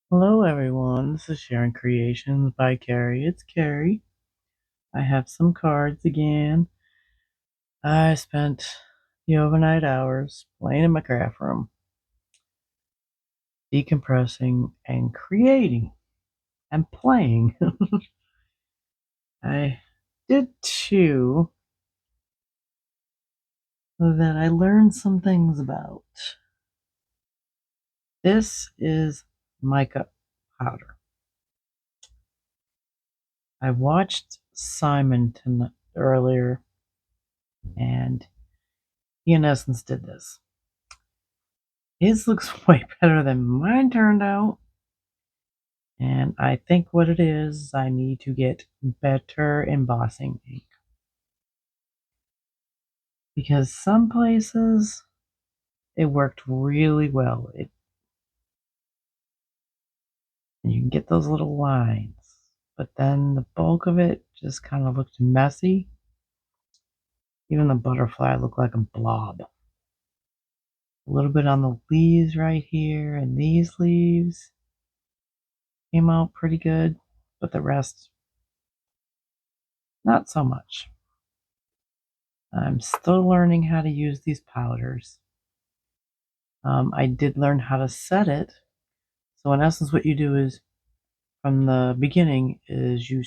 Hello, everyone. This is Sharon Creations by Carrie. It's Carrie. I have some cards again. I spent the overnight hours playing in my craft room, decompressing and creating and playing. I did two that I learned some things about. This is mica powder. I watched Simon earlier, and he in essence did this. His looks way better than mine turned out. And I think what it is, I need to get better embossing ink. Because some places it worked really well. And you can get those little lines. But then the bulk of it just kind of looked messy. Even the butterfly looked like a blob. A little bit on the leaves right here, and these leaves came out pretty good, but the rest, not so much. I'm still learning how to use these powders. I did learn how to set it. So in essence, what you do is from the beginning is you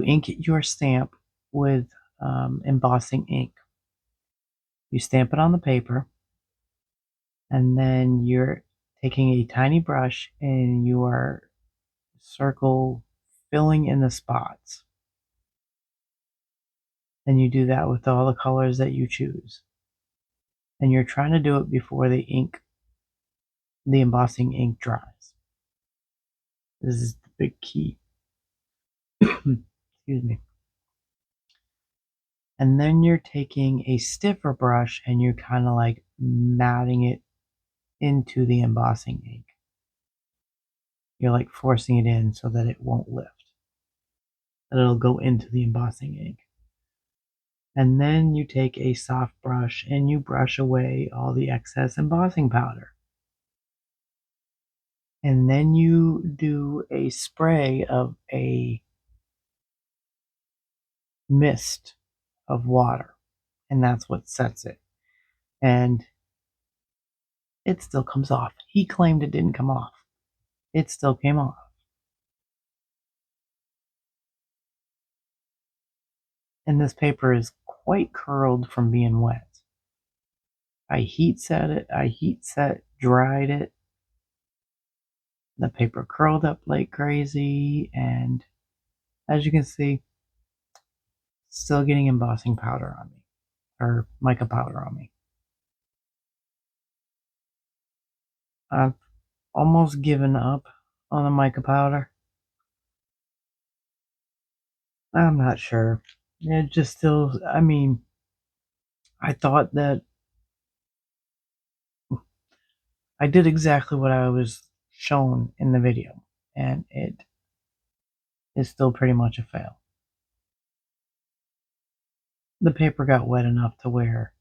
ink your stamp with embossing ink. You stamp it on the paper, and then you're taking a tiny brush and you are circle filling in the spots. And you do that with all the colors that you choose. And you're trying to do it before the embossing ink dries. This is the big key. Excuse me. And then you're taking a stiffer brush and you're kind of like matting it into the embossing ink. You're like forcing it in so that it won't lift, that it'll go into the embossing ink. And then you take a soft brush and you brush away all the excess embossing powder. And then you do a spray of a mist of water, and that's what sets it. And it still comes off. He claimed it didn't come off. It still came off. And this paper is quite curled from being wet. I heat set, dried it. The paper curled up like crazy, and as you can see, still getting embossing powder on me, or mica powder on me. I've almost given up on the mica powder. I'm not sure. It just still, I mean, I thought that I did exactly what I was shown in the video, and it is still pretty much a fail. The paper got wet enough to where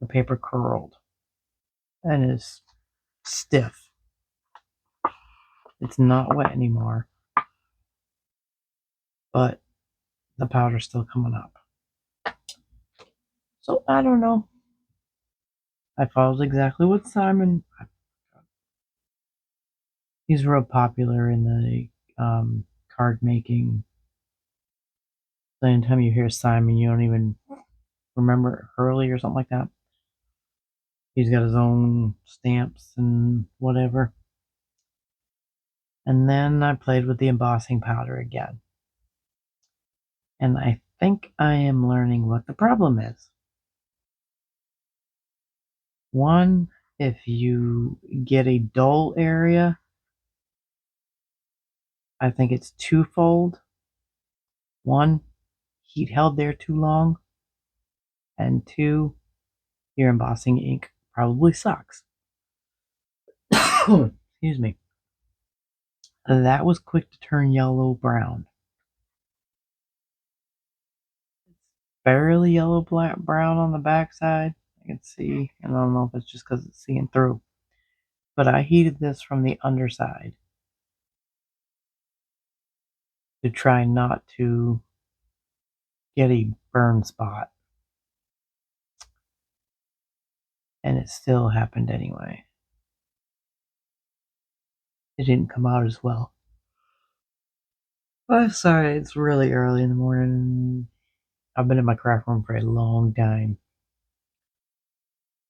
the paper curled and is stiff. It's not wet anymore, but the powder's still coming up. So I don't know. I followed exactly what Simon. He's real popular in the card making. So anytime you hear Simon, you don't even remember Hurley or something like that. He's got his own stamps and whatever. And then I played with the embossing powder again. And I think I am learning what the problem is. One, if you get a dull area, I think it's twofold. One, heat held there too long. And two, your embossing ink probably sucks. Excuse me. That was quick to turn yellow brown. Barely yellow brown on the backside. I can see. I don't know if it's just because it's seeing through. But I heated this from the underside to try not to get a burn spot, and it still happened anyway. It didn't come out as well. I'm sorry, it's really early in the morning. I've been in my craft room for a long time.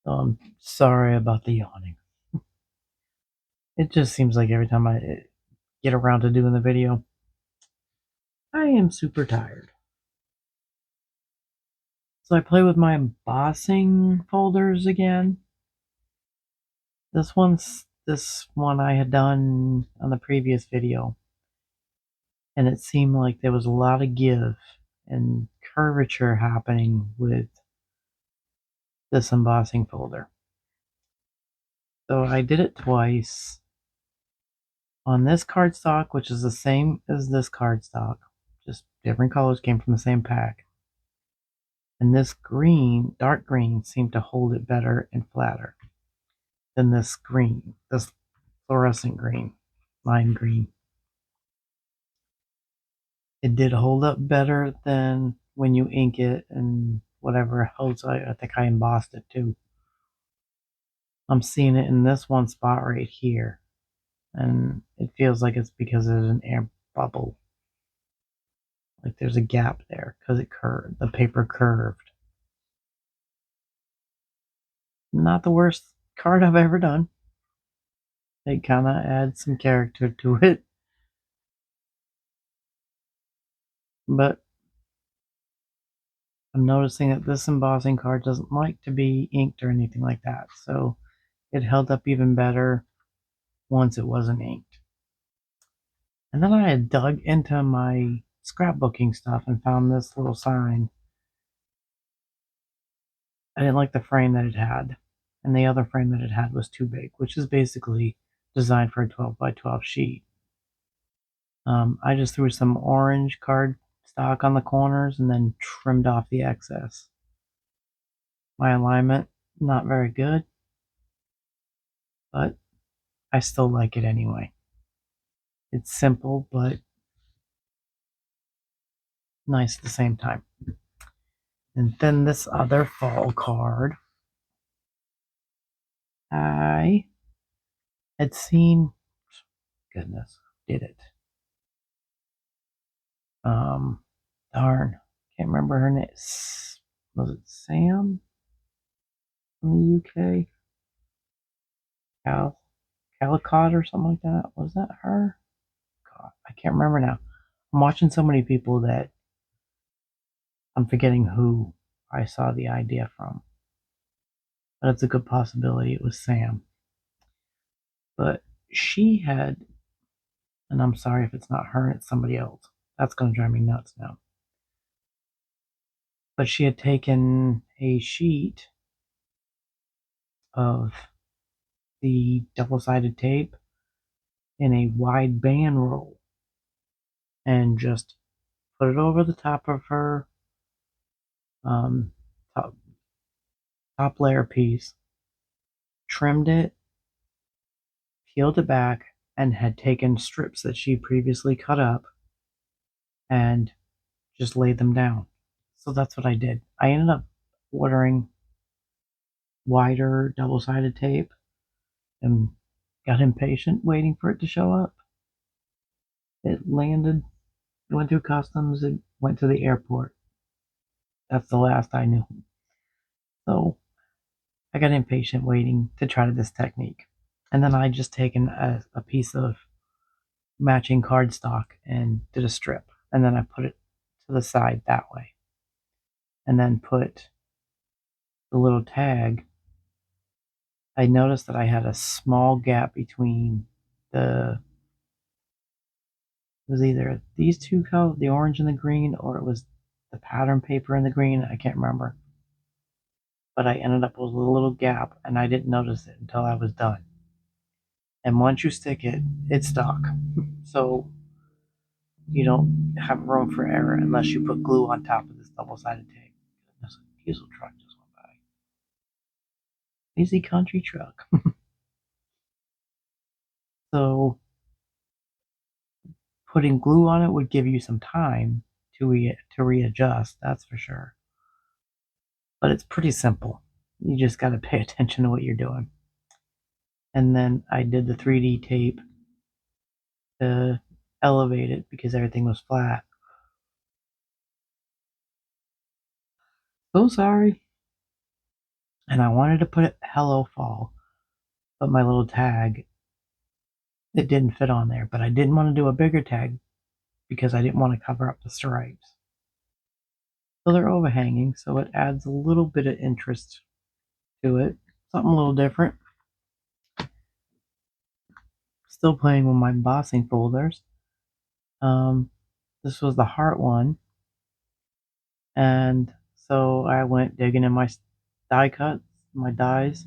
So I'm sorry about the yawning. It just seems like every time I get around to doing the video, I am super tired. So I play with my embossing folders again. This one I had done on the previous video, and it seemed like there was a lot of give and curvature happening with this embossing folder. So I did it twice on this cardstock, which is the same as this cardstock, just different colors, came from the same pack. And this green, dark green, seemed to hold it better and flatter than this green, this fluorescent green, lime green. It did hold up better than when you ink it and whatever else. I think I embossed it too. I'm seeing it in this one spot right here, and it feels like it's because there's an air bubble. Like there's a gap there because it curved, the paper curved. Not the worst card I've ever done. It kind of adds some character to it. But I'm noticing that this embossing card doesn't like to be inked or anything like that. So it held up even better once it wasn't inked. And then I had dug into my scrapbooking stuff and found this little sign. I didn't like the frame that it had. And the other frame that it had was too big, which is basically designed for a 12 by 12 sheet. I just threw some orange card stock on the corners and then trimmed off the excess. My alignment, not very good, but I still like it anyway. It's simple, but nice at the same time. And then this other fall card, I had seen, goodness, did it. Darn, can't remember her name. Was it Sam from the UK? Calicott or something like that? Was that her? God, I can't remember now. I'm watching so many people that I'm forgetting who I saw the idea from. But it's a good possibility it was Sam. But she had, and I'm sorry if it's not her and it's somebody else. That's going to drive me nuts now. But she had taken a sheet of the double-sided tape in a wide band roll and just put it over the top of her um, top layer piece, trimmed it, peeled it back, and had taken strips that she previously cut up and just laid them down. So that's what I did. I ended up ordering wider double-sided tape and got impatient waiting for it to show up. It landed, it went through customs, it went to the airport. That's the last I knew. So I got impatient waiting to try this technique. And then I just taken a piece of matching cardstock and did a strip. And then I put it to the side that way. And then put the little tag. I noticed that I had a small gap between it was either these two colors, the orange and the green, or it was the pattern paper and the green. I can't remember. But I ended up with a little gap, and I didn't notice it until I was done. And once you stick it, it's stuck. So you don't have room for error unless you put glue on top of this double-sided tape. Goodness, a diesel truck just went by. Easy country truck. So putting glue on it would give you some time to readjust, that's for sure. But it's pretty simple. You just got to pay attention to what you're doing. And then I did the 3D tape to elevate it because everything was flat. So sorry. And I wanted to put it Hello Fall, but my little tag, it didn't fit on there. But I didn't want to do a bigger tag because I didn't want to cover up the stripes. So they're overhanging, so it adds a little bit of interest to it. Something a little different. Still playing with my embossing folders. This was the heart one. And so I went digging in my die cuts, my dies,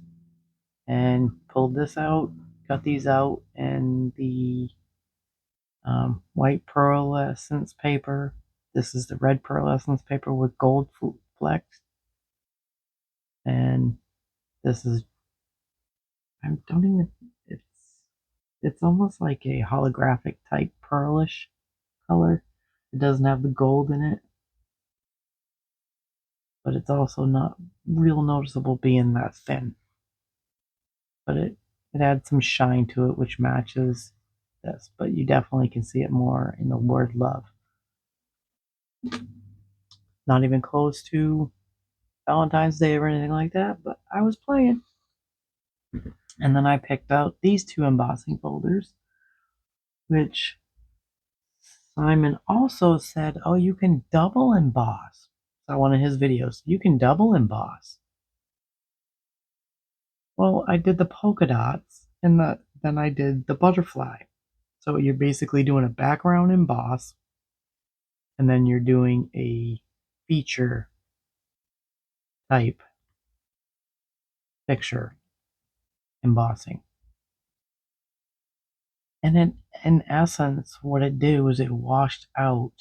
and pulled this out, cut these out, and the white pearlescence paper. This is the red pearlescence paper with gold flecks. And this is, I don't even, it's almost like a holographic type pearlish color. It doesn't have the gold in it, but it's also not real noticeable being that thin. But it adds some shine to it, which matches this. But you definitely can see it more in the word love. Not even close to Valentine's Day or anything like that, but I was playing. And then I picked out these two embossing folders, which Simon also said, oh, you can double emboss. So one of his videos, you can double emboss. Well, I did the polka dots and then I did the butterfly. So you're basically doing a background emboss and then you're doing a feature type picture embossing. And in essence, what it did was it washed out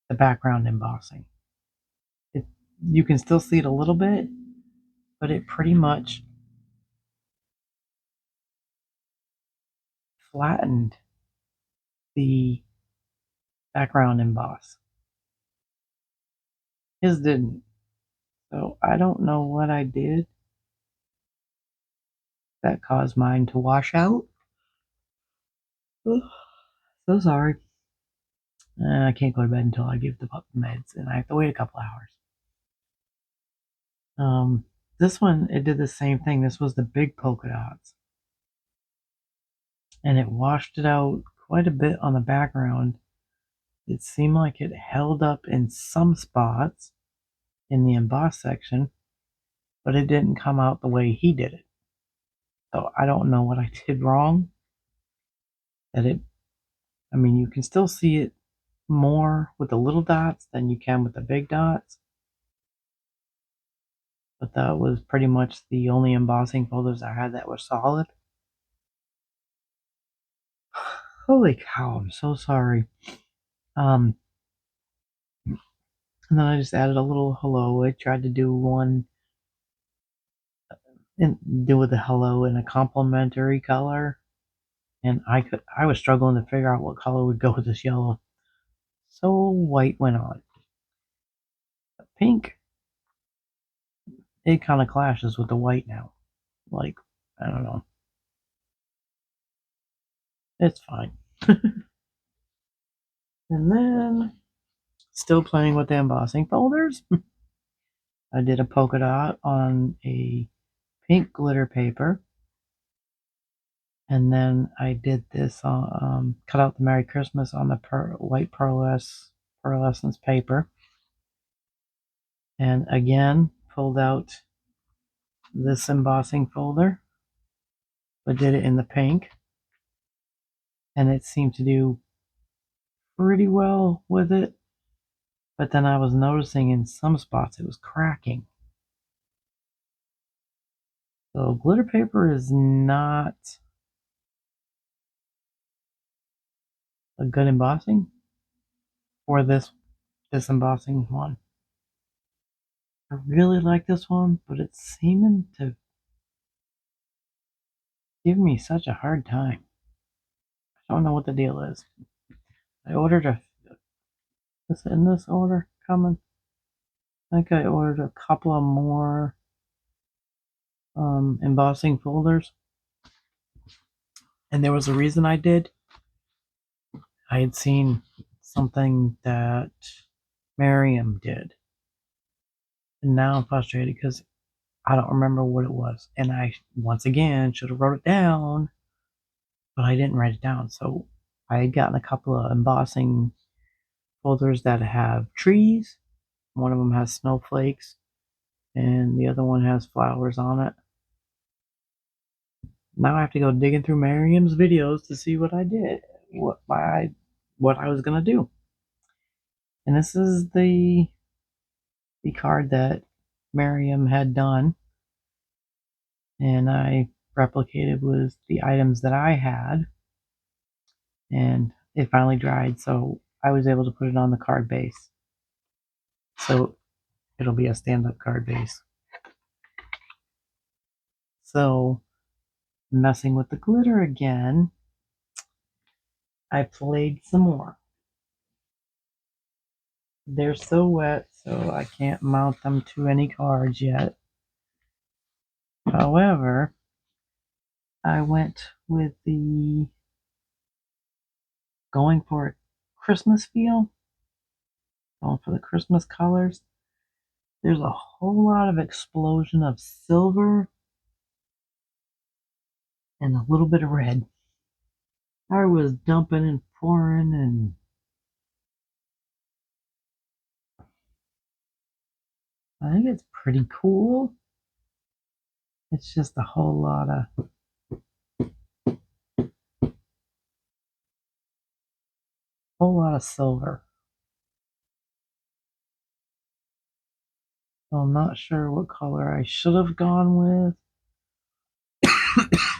the background embossing. You can still see it a little bit, but it pretty much flattened the background emboss. His didn't. So I don't know what I did that caused mine to wash out. So sorry. I can't go to bed until I give the pup meds, and I have to wait a couple hours. This one, it did the same thing. This was the big polka dots. And it washed it out quite a bit on the background. It seemed like it held up in some spots in the emboss section, but it didn't come out the way he did it. So I don't know what I did wrong. I mean, you can still see it more with the little dots than you can with the big dots. But that was pretty much the only embossing folders I had that were solid. Holy cow, I'm so sorry. And then I just added a little hello. I tried to do one and do with the hello in a complementary color. And I was struggling to figure out what color would go with this yellow. So white went on. Pink, it kind of clashes with the white now. Like, I don't know. It's fine. And then, still playing with the embossing folders. I did a polka dot on a pink glitter paper. And then I did this, cut out the Merry Christmas on the white pearlescence paper. And again, pulled out this embossing folder, but did it in the pink. And it seemed to do pretty well with it. But then I was noticing in some spots it was cracking. So glitter paper is not a good embossing for this embossing one. I really like this one, but it's seeming to give me such a hard time. I don't know what the deal is. I ordered a. Is it in this order coming? I think I ordered a couple of more embossing folders, and there was a reason I did. I had seen something that Miriam did, and now I'm frustrated because I don't remember what it was, and I once again should have wrote it down, but I didn't write it down. So I had gotten a couple of embossing folders that have trees. One of them has snowflakes, and the other one has flowers on it. Now I have to go digging through Miriam's videos to see what I did, what I was gonna do. And this is the card that Miriam had done, and I replicated with the items that I had, and it finally dried, so I was able to put it on the card base. So it'll be a stand-up card base. So messing with the glitter again, I played some more. They're so wet, so I can't mount them to any cards yet. However, I went with the going for a Christmas feel, going for the Christmas colors. There's a whole lot of explosion of silver and a little bit of red. I was dumping and pouring, and I think it's pretty cool. It's just a whole lot of silver. So I'm not sure what color I should have gone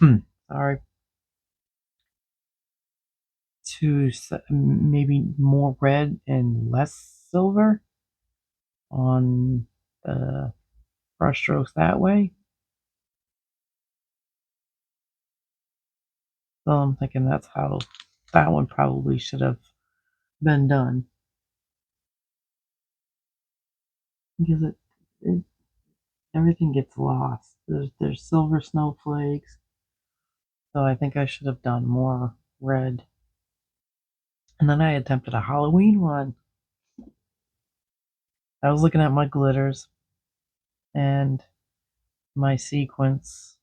with. Sorry. To maybe more red and less silver on the brush strokes that way. So I'm thinking that's how that one probably should have been done, because it everything gets lost. There's silver snowflakes, so I think I should have done more red. And then I attempted a Halloween one. I was looking at my glitters and my sequence,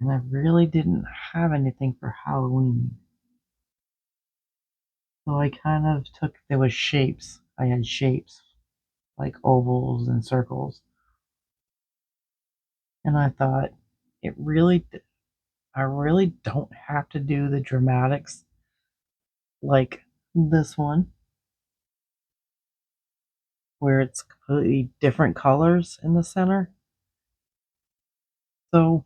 and I really didn't have anything for Halloween. So I kind of took, there was shapes. I had shapes like ovals and circles. And I thought, it really, I really don't have to do the dramatics like this one, where it's completely different colors in the center. So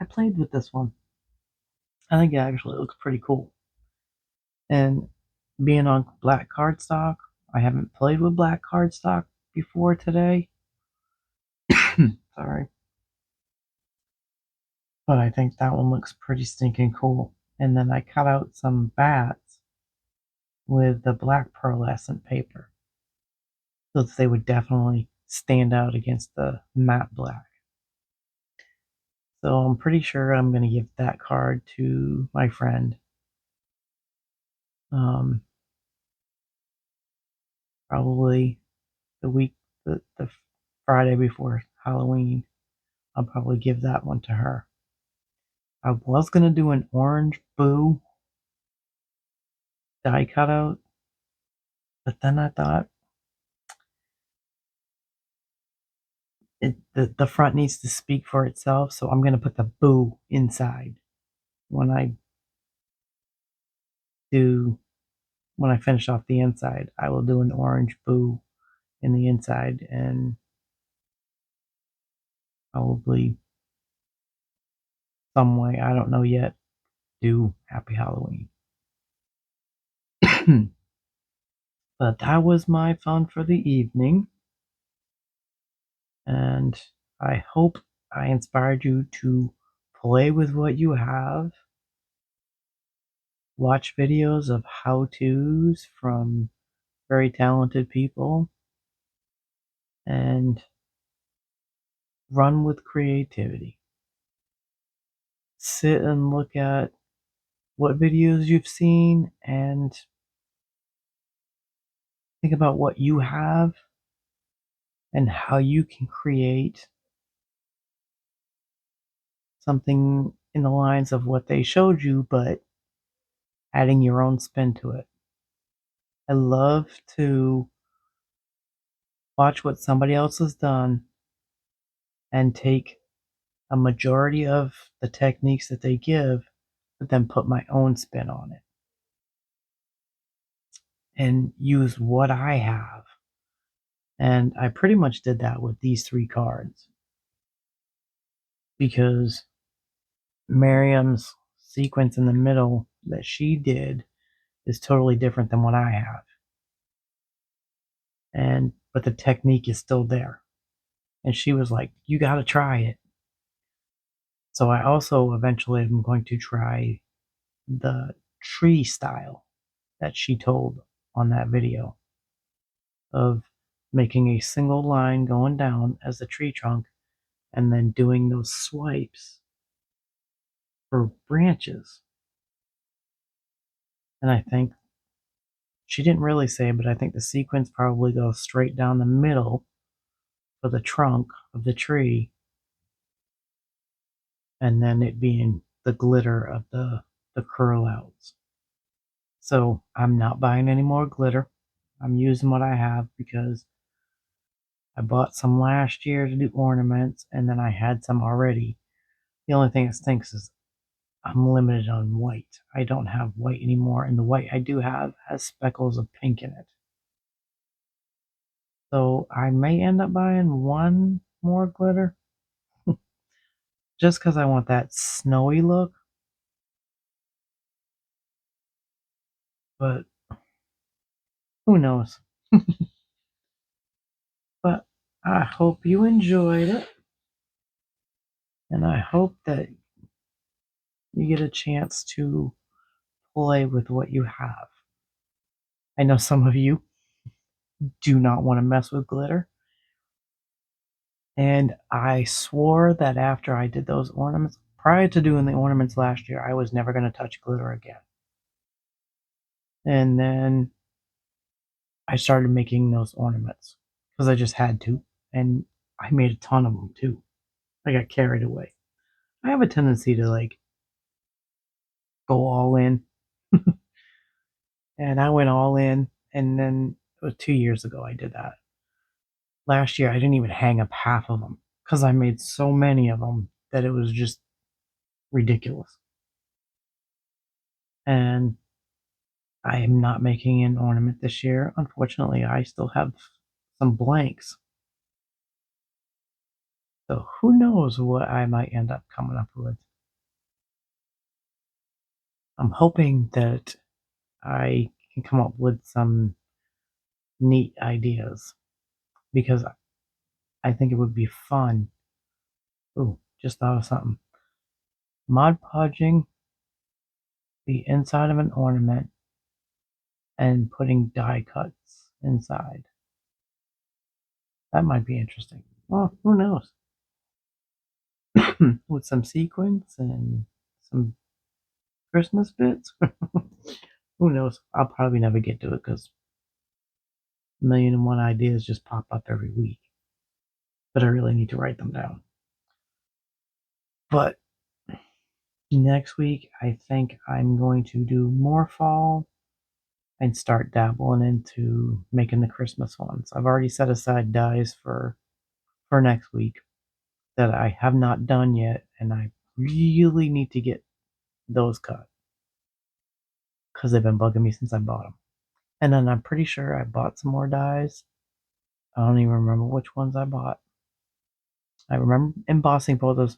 I played with this one. I think it actually looks pretty cool. And being on black cardstock, I haven't played with black cardstock before today. Sorry. But I think that one looks pretty stinking cool. And then I cut out some bats with the black pearlescent paper, so that they would definitely stand out against the matte black. So I'm pretty sure I'm going to give that card to my friend. Um, Probably the week, the Friday before Halloween. I'll probably give that one to her. I was going to do an orange boo die cutout, but then I thought the front needs to speak for itself, so I'm going to put the boo inside when I do when I finish off the inside. I will do an orange boo in the inside, and probably some way, I don't know yet, do Happy Halloween. But that was my fun for the evening, and I hope I inspired you to play with what you have, watch videos of how-tos from very talented people, and run with creativity. Sit and look at what videos you've seen and think about what you have and how you can create something in the lines of what they showed you, but adding your own spin to it. I love to watch what somebody else has done and take a majority of the techniques that they give, but then put my own spin on it and use what I have. And I pretty much did that with these three cards because Miriam's sequence in the middle that she did is totally different than what I have. And but the technique is still there. And she was like, "You got to try it." So I also eventually am going to try the tree style that she told on that video of making a single line going down as the tree trunk and then doing those swipes for branches. And I think she didn't really say, but I think the sequence probably goes straight down the middle for the trunk of the tree, and then it being the glitter of the curl outs. So I'm not buying any more glitter. I'm using what I have because I bought some last year to do ornaments, and then I had some already. The only thing that stinks is I'm limited on white. I don't have white anymore, and the white I do have has speckles of pink in it. So I may end up buying one more glitter just because I want that snowy look, but who knows? But I hope you enjoyed it, and I hope that you get a chance to play with what you have. I know some of you do not want to mess with glitter, and I swore that after I did those ornaments, prior to doing the ornaments last year, I was never going to touch glitter again. And then I started making those ornaments because I just had to, and I made a ton of them too. I got carried away. I have a tendency to like go all in, and I went all in, and then it was 2 years ago I did that. Last year I didn't even hang up half of them because I made so many of them that it was just ridiculous. And I am not making an ornament this year. Unfortunately, I still have some blanks. So who knows what I might end up coming up with. I'm hoping that I can come up with some neat ideas because I think it would be fun. Ooh, just thought of something. Mod Podging the inside of an ornament and putting die cuts inside. That might be interesting. Well, who knows? With some sequins and some Christmas bits. Who knows? I'll probably never get to it because a million and one ideas just pop up every week. But I really need to write them down. But next week, I think I'm going to do more fall and start dabbling into making the Christmas ones. I've already set aside dies for next week that I have not done yet, and I really need to get those cut because they've been bugging me since I bought them. And then I'm pretty sure I bought some more dies. I don't even remember which ones I bought. I remember embossing photos,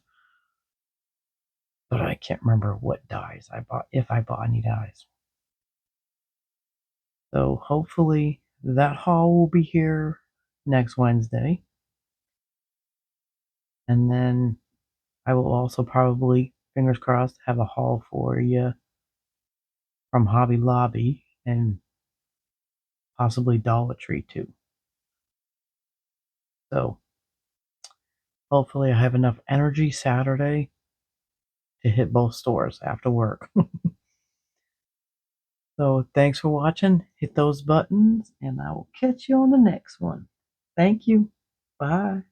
but I can't remember what dies I bought, if I bought any dies. So hopefully that haul will be here next Wednesday. And then I will also probably fingers crossed, have a haul for you from Hobby Lobby and possibly Dollar Tree too. So hopefully I have enough energy Saturday to hit both stores after work. So thanks for watching. Hit those buttons and I will catch you on the next one. Thank you. Bye.